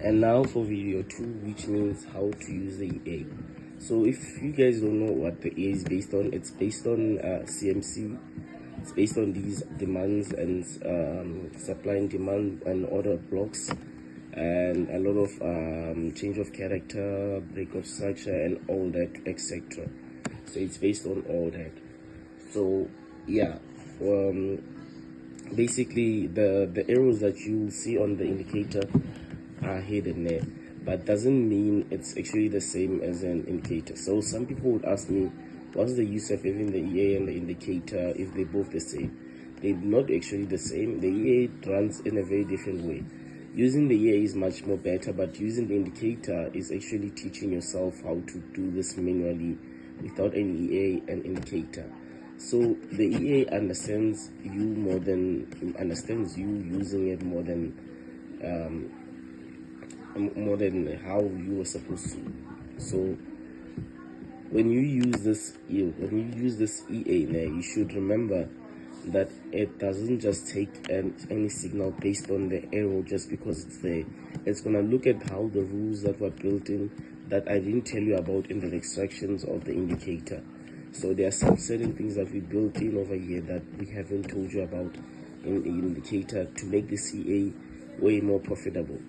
And now for video 2, which means how to use the EA. So if you guys don't know what the EA is based on, it's based on CMC. It's based on these demands and supply and demand and order blocks, and a lot of change of character, break of structure, and all that, etc. So it's based on all that. So yeah, basically the arrows that you see on the indicator are hidden there, but doesn't mean it's actually the same as an indicator. So some people would ask me, what's the use of having the EA and the indicator if they're both the same? They're not actually the same. The EA runs in a very different way. Using the EA is much more better, but using the indicator is actually teaching yourself how to do this manually without any EA and indicator. So the EA understands you using it more than how you were supposed to. So when you use this EA now, you should remember that it doesn't just take any signal based on the arrow just because it's there. It's gonna look at how the rules that were built in that I didn't tell you about in the instructions of the indicator. So there are some certain things that we built in over here that we haven't told you about in the indicator to make the CA way more profitable.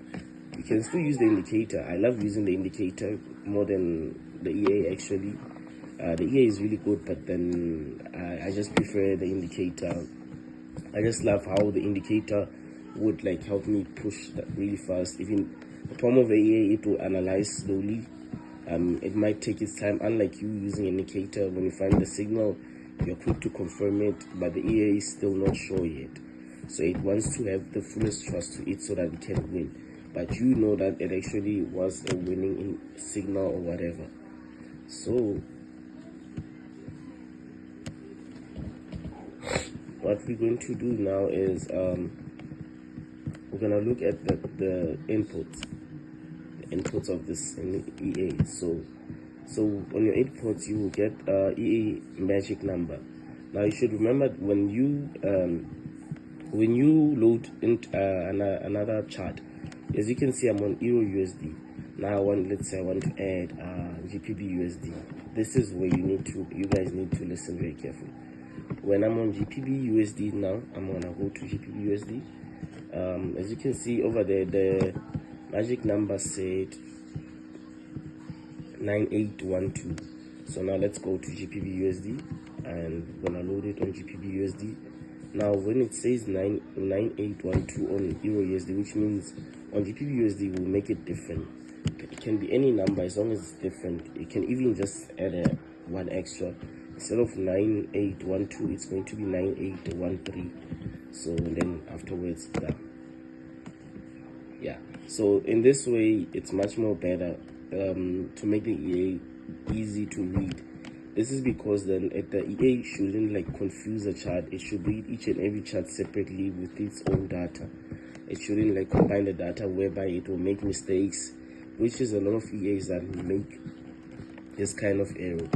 You can still use the indicator. I love using the indicator more than the EA actually. The EA is really good, but then I just prefer the indicator. I just love how the indicator would like help me push that really fast. Even the palm of the EA, it will analyze slowly. It might take its time, unlike you using an indicator. When you find the signal, you're quick to confirm it, but the EA is still not sure yet. So it wants to have the fullest trust to it so that it can win. But you know that it actually was a winning signal or whatever. So what we're going to do now is we're gonna look at the inputs of this EA. So on your inputs you will get EA magic number. Now you should remember when you load into another chart, as you can see I'm on Euro USD. Now let's say I want to add GBP USD. This is where you guys need to listen very carefully. When I'm on GBP USD now, I'm gonna go to GBP USD. As you can see over there, the magic number said 9812. So now let's go to GBP USD and we're gonna load it on GBP USD. Now when it says 9812 on Euro USD, which means on GBP USD we'll make it different. It can be any number as long as it's different. You can even just add one extra. Instead of 9812, it's going to be 9813. So then afterwards done. Yeah, so in this way it's much more better to make the EA easy to read. This is because then the EA shouldn't like confuse the chart. It should read each and every chart separately with its own data. It shouldn't like combine the data whereby it will make mistakes, which is a lot of EAs that make this kind of error.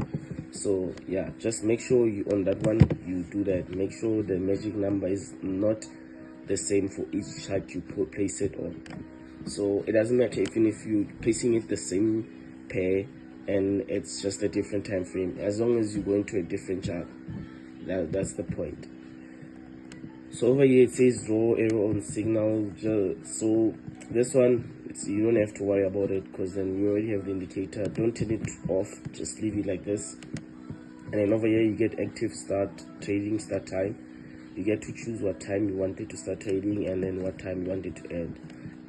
So yeah, just make sure you on that one you do that. Make sure the magic number is not the same for each chart you place it on. So it doesn't matter even if you're placing it the same pair and it's just a different time frame, as long as you go into a different chart. That's the point. So over here it says draw arrow on signal. So this one, you don't have to worry about it because then you already have the indicator. Don't turn it off, just leave it like this. And then over here you get active start trading, start time. You get to choose what time you wanted to start trading and then what time you wanted to end.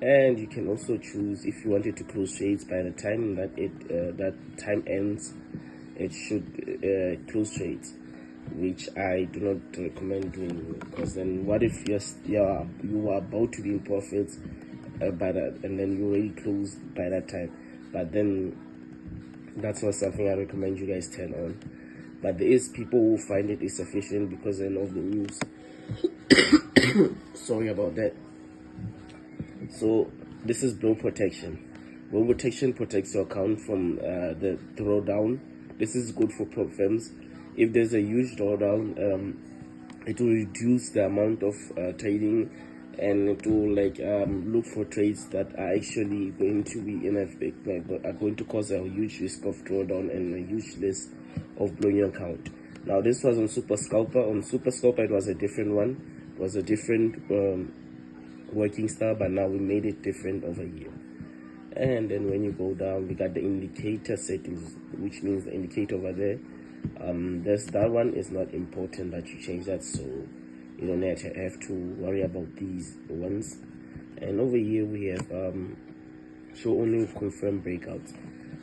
And you can also choose if you wanted to close trades by the time that that time ends. It should close trades, which I do not recommend doing, because then what if you are about to be in profits by that, and then you already closed by that time? But then that's not something I recommend you guys turn on. But there is people who find it insufficient because they know the news. Sorry about that. So this is blow protection. Blow protection protects your account from the drawdown. This is good for prop firms. If there's a huge drawdown, it will reduce the amount of trading and it will like look for trades that are actually going to be in effect, like are going to cause a huge risk of drawdown and a huge risk of blowing your account. Now this was on Super Scalper. On Super Scalper it was a different one. It was a different working style, but now we made it different over here. And then when you go down, we got the indicator settings, which means the indicator over there. That one is not important that you change that, so you don't have to worry about these ones. And over here we have show only confirm breakouts.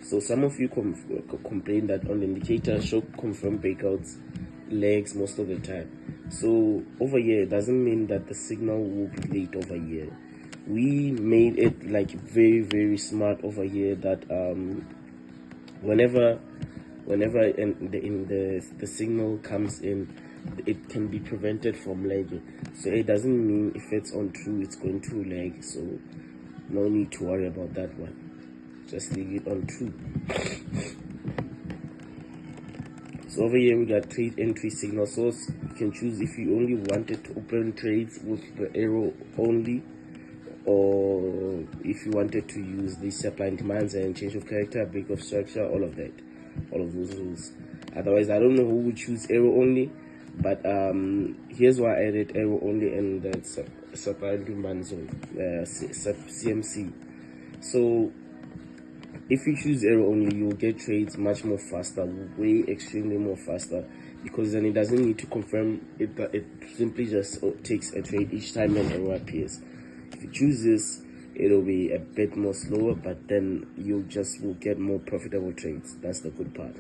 So some of you complain that on the indicator show confirm breakouts lags most of the time. So over here it doesn't mean that the signal will be late over here. We made it like very smart over here that whenever the signal comes in, it can be prevented from lagging. So it doesn't mean if it's on true it's going to lag, so no need to worry about that one. Just leave it on true. So over here we got trade entry signal source. You can choose if you only wanted to open trades with the arrow only, or if you wanted to use the supply and demands and change of character, break of structure, all of those rules. Otherwise, I don't know who would choose arrow only, but here's why I added arrow only and the supply and demand zone, CMC. So if you choose arrow only, you will get trades much more faster, way extremely more faster, because then it doesn't need to confirm it. It simply just takes a trade each time an arrow appears. If you choose this, it'll be a bit more slower, but then you just will get more profitable trades. That's the good part.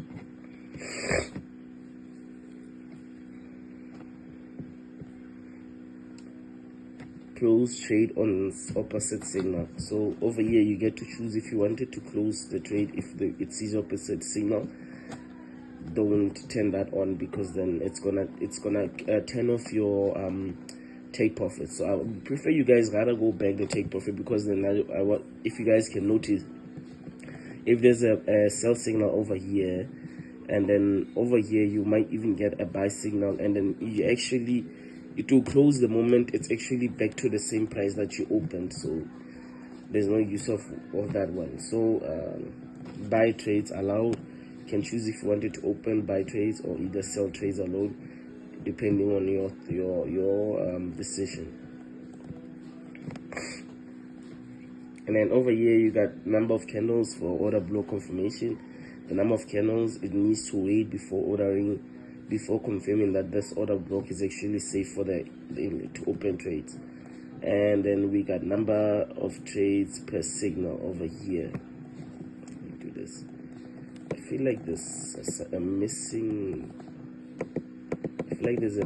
Close trade on opposite signal. So over here you get to choose if you wanted to close the trade if it sees opposite signal. Don't turn that on, because then it's gonna turn off your take profit. So I would prefer you guys rather go back the take profit, because then if you guys can notice, if there's a sell signal over here, and then over here you might even get a buy signal, and then you actually, it will close the moment it's actually back to the same price that you opened. So there's no use of that one. So buy trades allowed. You can choose if you wanted to open buy trades or either sell trades alone, depending on your decision. And then over here you got number of candles for order blow confirmation. The number of candles it needs to wait before confirming that this order block is actually safe for to open trades. And then we got number of trades per signal over here. Let me do this. I feel like this is a missing. I feel like there's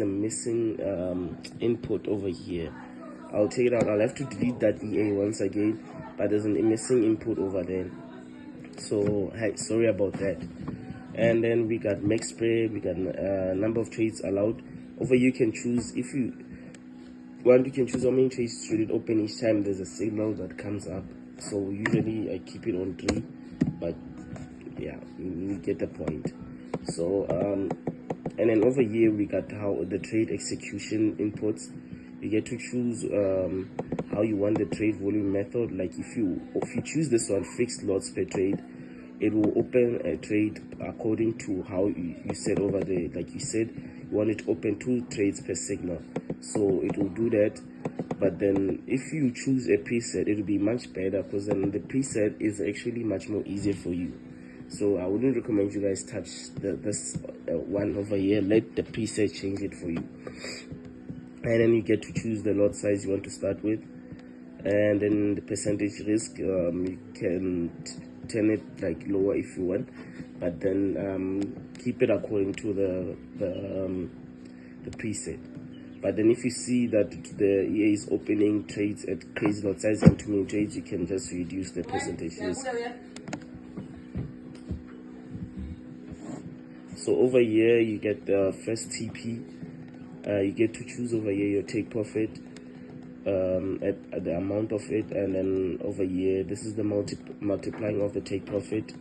a missing input over here. I'll take it out. I'll have to delete that EA once again, but there's a missing input over there. So sorry about that. And then we got max spray. We got number of trades allowed. Over here you can choose if you want. You can choose how many trades should it open each time there's a signal that comes up. So usually I keep it on 3, but yeah, you get the point. So and then over here we got how the trade execution inputs. You get to choose how you want the trade volume method. Like if you choose this one, fixed lots per trade, it will open a trade according to how you said over there. Like you said you want it to open 2 trades per signal, so it will do that. But then if you choose a preset, it will be much better, because then the preset is actually much more easier for you. So I wouldn't recommend you guys touch this one over here. Let the preset change it for you. And then you get to choose the lot size you want to start with, and then the percentage risk, you can turn it like lower if you want, but then keep it according to the preset. But then if you see that the EA is opening trades at crazy lot size and too many trades, you can just reduce the percentage risk. So over here you get the first TP. You get to choose over here your take profit at the amount of it, and then over here this is the multiplying of the take profit.